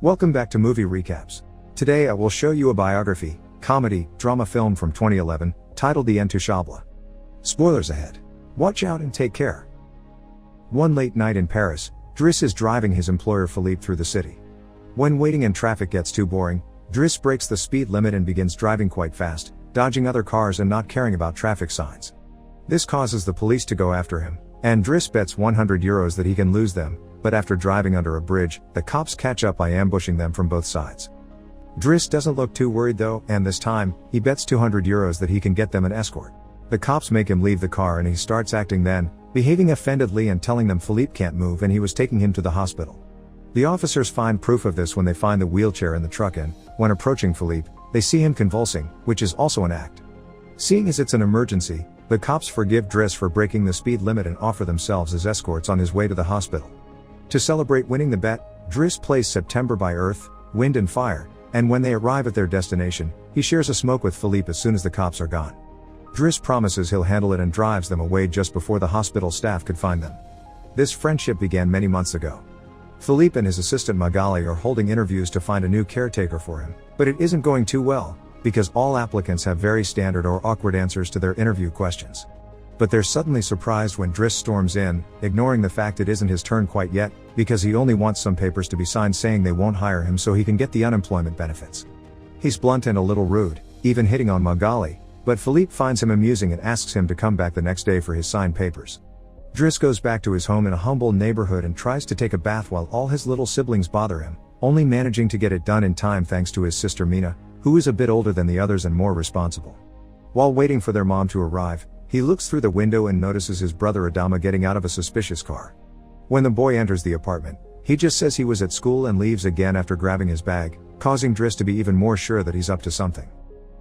Welcome back to Movie Recaps. Today I will show you a biography, comedy, drama film from 2011, titled The Intouchable. Spoilers ahead. Watch out and take care. One late night in Paris, Driss is driving his employer Philippe through the city. When waiting in traffic gets too boring, Driss breaks the speed limit and begins driving quite fast, dodging other cars and not caring about traffic signs. This causes the police to go after him, and Driss bets €100 that he can lose them, but after driving under a bridge, the cops catch up by ambushing them from both sides. Driss doesn't look too worried though, and this time, he bets €200 that he can get them an escort. The cops make him leave the car and he starts acting then, behaving offendedly and telling them Philippe can't move and he was taking him to the hospital. The officers find proof of this when they find the wheelchair in the truck and, when approaching Philippe, they see him convulsing, which is also an act. Seeing as it's an emergency, the cops forgive Driss for breaking the speed limit and offer themselves as escorts on his way to the hospital. To celebrate winning the bet, Driss plays September by Earth, Wind and Fire, and when they arrive at their destination, he shares a smoke with Philippe as soon as the cops are gone. Driss promises he'll handle it and drives them away just before the hospital staff could find them. This friendship began many months ago. Philippe and his assistant Magali are holding interviews to find a new caretaker for him, but it isn't going too well, because all applicants have very standard or awkward answers to their interview questions. But they're suddenly surprised when Driss storms in, ignoring the fact it isn't his turn quite yet, because he only wants some papers to be signed saying they won't hire him so he can get the unemployment benefits. He's blunt and a little rude, even hitting on Magali, but Philippe finds him amusing and asks him to come back the next day for his signed papers. Driss goes back to his home in a humble neighborhood and tries to take a bath while all his little siblings bother him, only managing to get it done in time thanks to his sister Mina, who is a bit older than the others and more responsible. While waiting for their mom to arrive, he looks through the window and notices his brother Adama getting out of a suspicious car. When the boy enters the apartment, he just says he was at school and leaves again after grabbing his bag, causing Driss to be even more sure that he's up to something.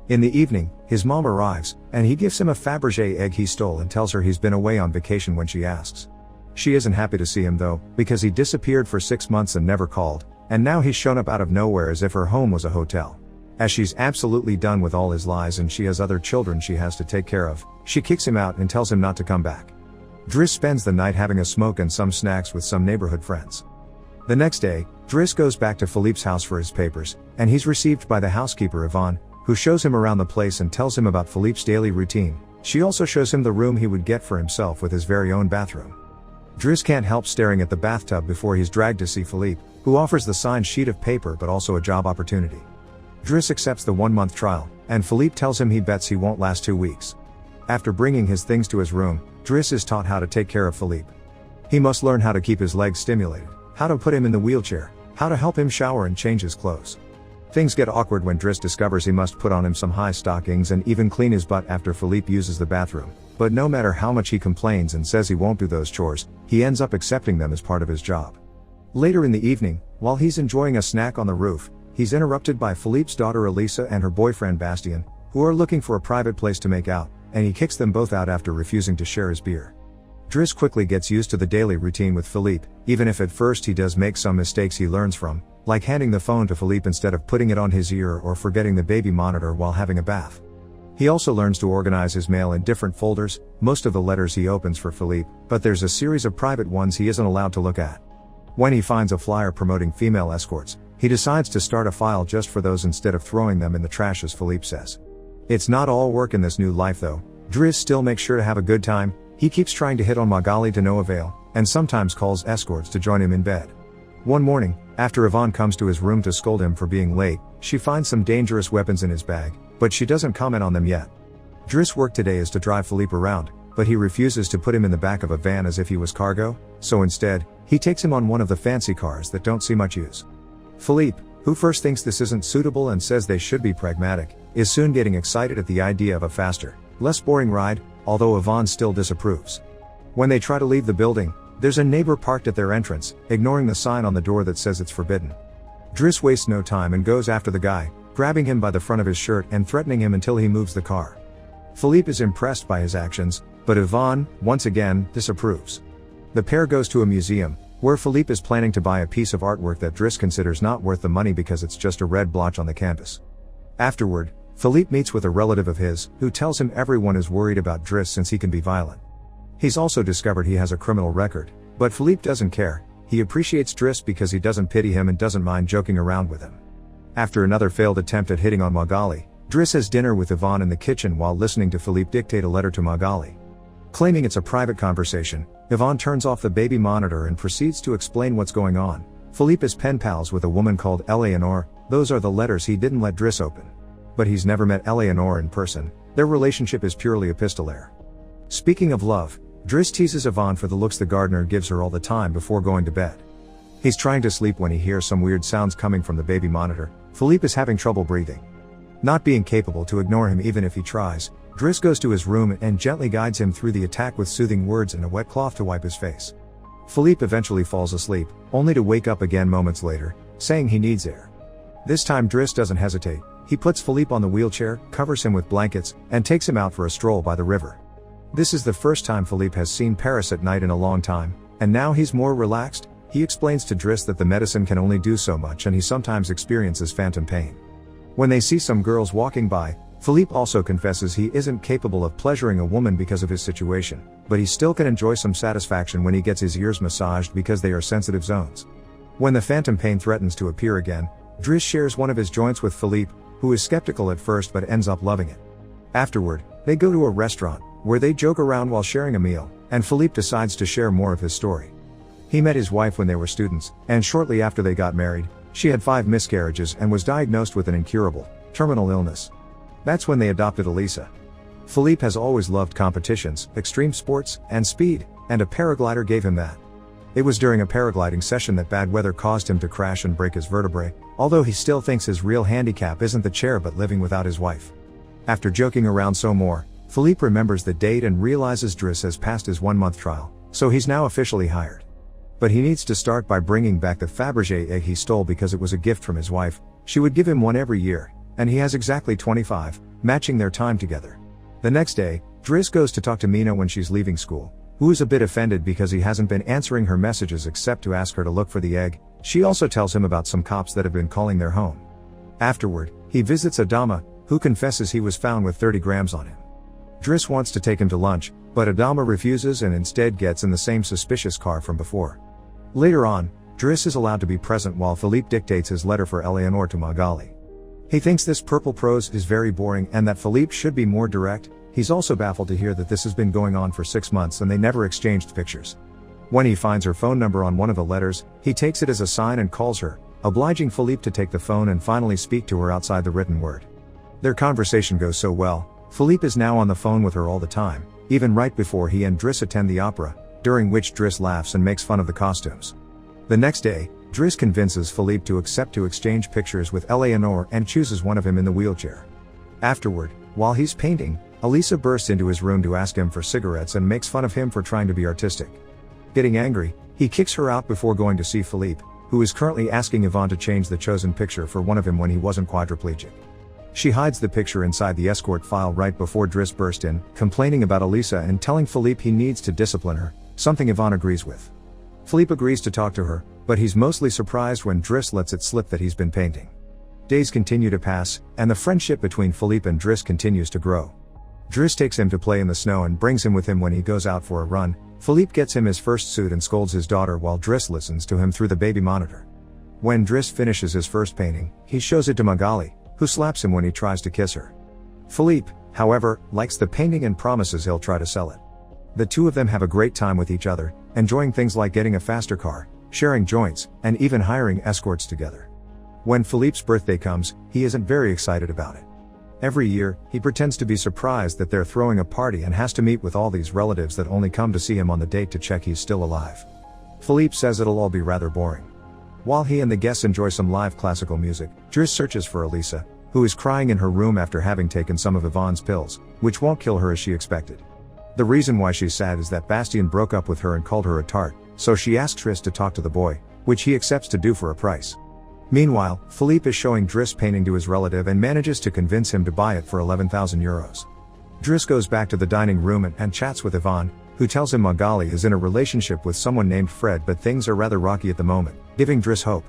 In the evening, his mom arrives, and he gives him a Fabergé egg he stole and tells her he's been away on vacation when she asks. She isn't happy to see him though, because he disappeared for 6 months and never called, and now he's shown up out of nowhere as if her home was a hotel. As she's absolutely done with all his lies and she has other children she has to take care of, she kicks him out and tells him not to come back. Driss spends the night having a smoke and some snacks with some neighborhood friends. The next day, Driss goes back to Philippe's house for his papers, and he's received by the housekeeper Yvonne, who shows him around the place and tells him about Philippe's daily routine. She also shows him the room he would get for himself with his very own bathroom. Driss can't help staring at the bathtub before he's dragged to see Philippe, who offers the signed sheet of paper but also a job opportunity. Driss accepts the 1-month trial, and Philippe tells him he bets he won't last 2 weeks. After bringing his things to his room, Driss is taught how to take care of Philippe. He must learn how to keep his legs stimulated, how to put him in the wheelchair, how to help him shower and change his clothes. Things get awkward when Driss discovers he must put on him some high stockings and even clean his butt after Philippe uses the bathroom, but no matter how much he complains and says he won't do those chores, he ends up accepting them as part of his job. Later in the evening, while he's enjoying a snack on the roof, he's interrupted by Philippe's daughter Elisa and her boyfriend Bastien, who are looking for a private place to make out, and he kicks them both out after refusing to share his beer. Driss quickly gets used to the daily routine with Philippe, even if at first he does make some mistakes he learns from, like handing the phone to Philippe instead of putting it on his ear or forgetting the baby monitor while having a bath. He also learns to organize his mail in different folders, most of the letters he opens for Philippe, but there's a series of private ones he isn't allowed to look at. When he finds a flyer promoting female escorts, he decides to start a file just for those instead of throwing them in the trash as Philippe says. It's not all work in this new life though. Driss still makes sure to have a good time. He keeps trying to hit on Magali to no avail, and sometimes calls escorts to join him in bed. One morning, after Yvonne comes to his room to scold him for being late, she finds some dangerous weapons in his bag, but she doesn't comment on them yet. Driss' work today is to drive Philippe around, but he refuses to put him in the back of a van as if he was cargo, so instead, he takes him on one of the fancy cars that don't see much use. Philippe, who first thinks this isn't suitable and says they should be pragmatic, is soon getting excited at the idea of a faster, less boring ride, although Yvonne still disapproves. When they try to leave the building, there's a neighbor parked at their entrance, ignoring the sign on the door that says it's forbidden. Driss wastes no time and goes after the guy, grabbing him by the front of his shirt and threatening him until he moves the car. Philippe is impressed by his actions, but Yvonne, once again, disapproves. The pair goes to a museum, where Philippe is planning to buy a piece of artwork that Driss considers not worth the money because it's just a red blotch on the canvas. Afterward, Philippe meets with a relative of his, who tells him everyone is worried about Driss since he can be violent. He's also discovered he has a criminal record, but Philippe doesn't care, he appreciates Driss because he doesn't pity him and doesn't mind joking around with him. After another failed attempt at hitting on Magali, Driss has dinner with Yvonne in the kitchen while listening to Philippe dictate a letter to Magali. Claiming it's a private conversation, Yvonne turns off the baby monitor and proceeds to explain what's going on. Philippe is pen pals with a woman called Eleanor. Those are the letters he didn't let Driss open. But he's never met Eleanor in person. Their relationship is purely epistolary. Speaking of love, Driss teases Yvonne for the looks the gardener gives her all the time before going to bed. He's trying to sleep when he hears some weird sounds coming from the baby monitor. Philippe is having trouble breathing. Not being capable to ignore him even if he tries, Driss goes to his room and gently guides him through the attack with soothing words and a wet cloth to wipe his face. Philippe eventually falls asleep, only to wake up again moments later, saying he needs air. This time Driss doesn't hesitate. He puts Philippe on the wheelchair, covers him with blankets, and takes him out for a stroll by the river. This is the first time Philippe has seen Paris at night in a long time, and now he's more relaxed. He explains to Driss that the medicine can only do so much and he sometimes experiences phantom pain. When they see some girls walking by, Philippe also confesses he isn't capable of pleasuring a woman because of his situation, but he still can enjoy some satisfaction when he gets his ears massaged because they are sensitive zones. When the phantom pain threatens to appear again, Driss shares one of his joints with Philippe, who is skeptical at first but ends up loving it. Afterward, they go to a restaurant, where they joke around while sharing a meal, and Philippe decides to share more of his story. He met his wife when they were students, and shortly after they got married, she had 5 miscarriages and was diagnosed with an incurable, terminal illness. That's when they adopted Elisa. Philippe has always loved competitions, extreme sports, and speed, and a paraglider gave him that. It was during a paragliding session that bad weather caused him to crash and break his vertebrae, although he still thinks his real handicap isn't the chair but living without his wife. After joking around some more, Philippe remembers the date and realizes Driss has passed his 1-month trial, so he's now officially hired. But he needs to start by bringing back the Fabergé egg he stole because it was a gift from his wife. She would give him one every year, and he has exactly 25, matching their time together. The next day, Driss goes to talk to Mina when she's leaving school, who is a bit offended because he hasn't been answering her messages except to ask her to look for the egg. She also tells him about some cops that have been calling their home. Afterward, he visits Adama, who confesses he was found with 30 grams on him. Driss wants to take him to lunch, but Adama refuses and instead gets in the same suspicious car from before. Later on, Driss is allowed to be present while Philippe dictates his letter for Eleanor to Magali. He thinks this purple prose is very boring and that Philippe should be more direct. He's also baffled to hear that this has been going on for 6 months and they never exchanged pictures. When he finds her phone number on one of the letters, he takes it as a sign and calls her, obliging Philippe to take the phone and finally speak to her outside the written word. Their conversation goes so well, Philippe is now on the phone with her all the time, even right before he and Driss attend the opera, during which Driss laughs and makes fun of the costumes. The next day, Driss convinces Philippe to accept to exchange pictures with Eleanor and chooses one of him in the wheelchair. Afterward, while he's painting, Elisa bursts into his room to ask him for cigarettes and makes fun of him for trying to be artistic. Getting angry, he kicks her out before going to see Philippe, who is currently asking Yvonne to change the chosen picture for one of him when he wasn't quadriplegic. She hides the picture inside the escort file right before Driss burst in, complaining about Elisa and telling Philippe he needs to discipline her, something Yvonne agrees with. Philippe agrees to talk to her, but he's mostly surprised when Driss lets it slip that he's been painting. Days continue to pass, and the friendship between Philippe and Driss continues to grow. Driss takes him to play in the snow and brings him with him when he goes out for a run. Philippe gets him his first suit and scolds his daughter while Driss listens to him through the baby monitor. When Driss finishes his first painting, he shows it to Magali, who slaps him when he tries to kiss her. Philippe, however, likes the painting and promises he'll try to sell it. The two of them have a great time with each other, enjoying things like getting a faster car, sharing joints, and even hiring escorts together. When Philippe's birthday comes, he isn't very excited about it. Every year, he pretends to be surprised that they're throwing a party and has to meet with all these relatives that only come to see him on the date to check he's still alive. Philippe says it'll all be rather boring. While he and the guests enjoy some live classical music, Driss searches for Elisa, who is crying in her room after having taken some of Yvonne's pills, which won't kill her as she expected. The reason why she's sad is that Bastien broke up with her and called her a tart, so she asks Driss to talk to the boy, which he accepts to do for a price. Meanwhile, Philippe is showing Driss painting to his relative and manages to convince him to buy it for 11,000 euros. Driss goes back to the dining room and chats with Yvonne, who tells him Magali is in a relationship with someone named Fred, but things are rather rocky at the moment, giving Driss hope.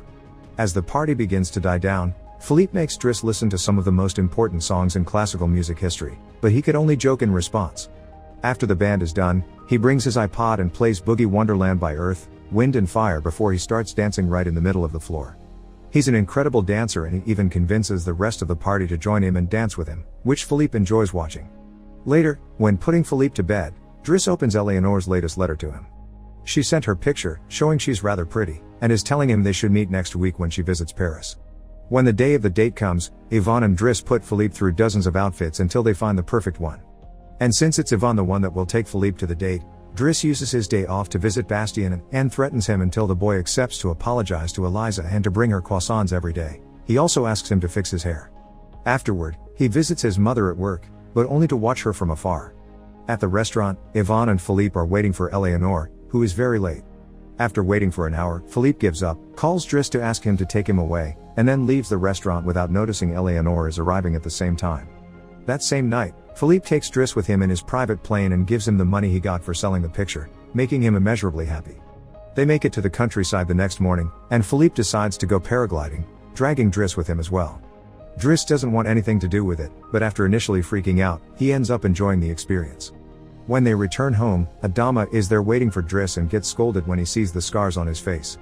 As the party begins to die down, Philippe makes Driss listen to some of the most important songs in classical music history, but he could only joke in response. After the band is done, he brings his iPod and plays Boogie Wonderland by Earth, wind and fire before he starts dancing right in the middle of the floor. He's an incredible dancer and he even convinces the rest of the party to join him and dance with him, which Philippe enjoys watching. Later, when putting Philippe to bed, Driss opens Eleanor's latest letter to him. She sent her picture, showing she's rather pretty, and is telling him they should meet next week when she visits Paris. When the day of the date comes, Yvonne and Driss put Philippe through dozens of outfits until they find the perfect one. And since it's Yvonne the one that will take Philippe to the date, Driss uses his day off to visit Bastien and threatens him until the boy accepts to apologize to Eliza and to bring her croissants every day. He also asks him to fix his hair. Afterward, he visits his mother at work, but only to watch her from afar. At the restaurant, Yvonne and Philippe are waiting for Eleanor, who is very late. After waiting for an hour, Philippe gives up, calls Driss to ask him to take him away, and then leaves the restaurant without noticing Eleanor is arriving at the same time. That same night, Philippe takes Driss with him in his private plane and gives him the money he got for selling the picture, making him immeasurably happy. They make it to the countryside the next morning, and Philippe decides to go paragliding, dragging Driss with him as well. Driss doesn't want anything to do with it, but after initially freaking out, he ends up enjoying the experience. When they return home, Adama is there waiting for Driss and gets scolded when he sees the scars on his face.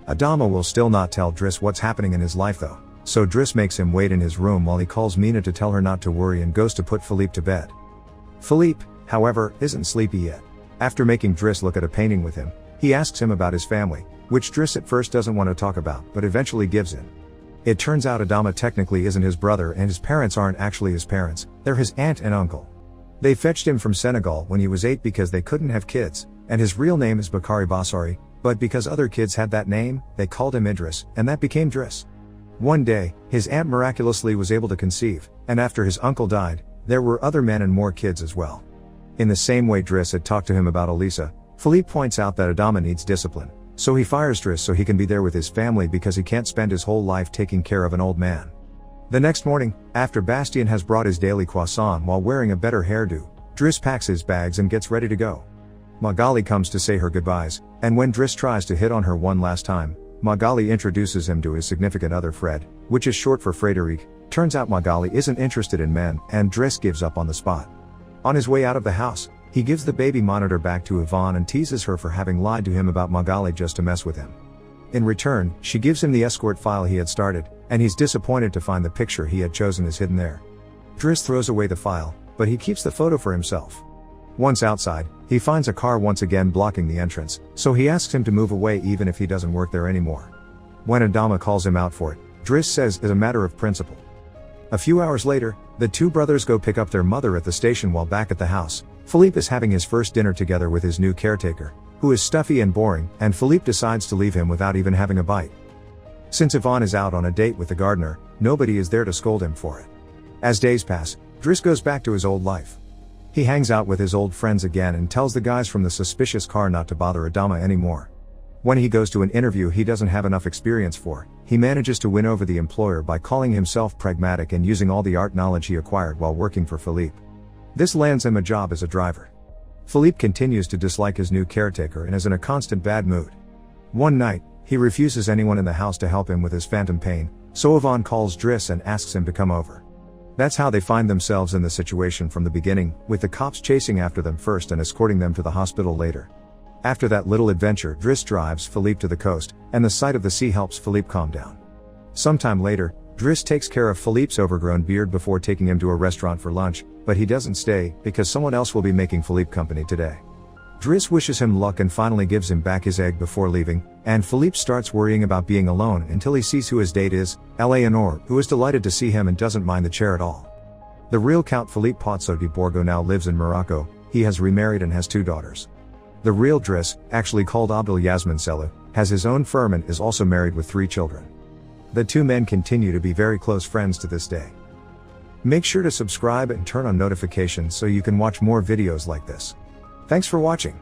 Adama will still not tell Driss what's happening in his life though, so Driss makes him wait in his room while he calls Mina to tell her not to worry and goes to put Philippe to bed. Philippe, however, isn't sleepy yet. After making Driss look at a painting with him, he asks him about his family, which Driss at first doesn't want to talk about but eventually gives in. It turns out Adama technically isn't his brother and his parents aren't actually his parents, they're his aunt and uncle. They fetched him from Senegal when he was 8 because they couldn't have kids, and his real name is Bakari Bassari, but because other kids had that name, they called him Idris, and that became Driss. One day, his aunt miraculously was able to conceive, and after his uncle died, there were other men and more kids as well. In the same way Driss had talked to him about Elisa, Philippe points out that Adama needs discipline, so he fires Driss so he can be there with his family because he can't spend his whole life taking care of an old man. The next morning, after Bastien has brought his daily croissant while wearing a better hairdo, Driss packs his bags and gets ready to go. Magali comes to say her goodbyes, and when Driss tries to hit on her one last time, Magali introduces him to his significant other Fred, which is short for Frédéric. Turns out Magali isn't interested in men, and Driss gives up on the spot. On his way out of the house, he gives the baby monitor back to Yvonne and teases her for having lied to him about Magali just to mess with him. In return, she gives him the escort file he had started, and he's disappointed to find the picture he had chosen is hidden there. Driss throws away the file, but he keeps the photo for himself. Once outside, he finds a car once again blocking the entrance, so he asks him to move away even if he doesn't work there anymore. When Adama calls him out for it, Driss says it's a matter of principle. A few hours later, the two brothers go pick up their mother at the station while back at the house. Philippe is having his first dinner together with his new caretaker, who is stuffy and boring, and Philippe decides to leave him without even having a bite. Since Yvonne is out on a date with the gardener, nobody is there to scold him for it. As days pass, Driss goes back to his old life. He hangs out with his old friends again and tells the guys from the suspicious car not to bother Adama anymore. When he goes to an interview he doesn't have enough experience for, he manages to win over the employer by calling himself pragmatic and using all the art knowledge he acquired while working for Philippe. This lands him a job as a driver. Philippe continues to dislike his new caretaker and is in a constant bad mood. One night, he refuses anyone in the house to help him with his phantom pain, so Yvonne calls Driss and asks him to come over. That's how they find themselves in the situation from the beginning, with the cops chasing after them first and escorting them to the hospital later. After that little adventure, Driss drives Philippe to the coast, and the sight of the sea helps Philippe calm down. Sometime later, Driss takes care of Philippe's overgrown beard before taking him to a restaurant for lunch, but he doesn't stay, because someone else will be making Philippe company today. Driss wishes him luck and finally gives him back his egg before leaving, and Philippe starts worrying about being alone until he sees who his date is, Eleanor, who is delighted to see him and doesn't mind the chair at all. The real Count Philippe Pozzo di Borgo now lives in Morocco. He has remarried and has 2 daughters. The real Driss, actually called Abdel Yasmin Selou, has his own firm and is also married with 3 children. The 2 men continue to be very close friends to this day. Make sure to subscribe and turn on notifications so you can watch more videos like this. Thanks for watching.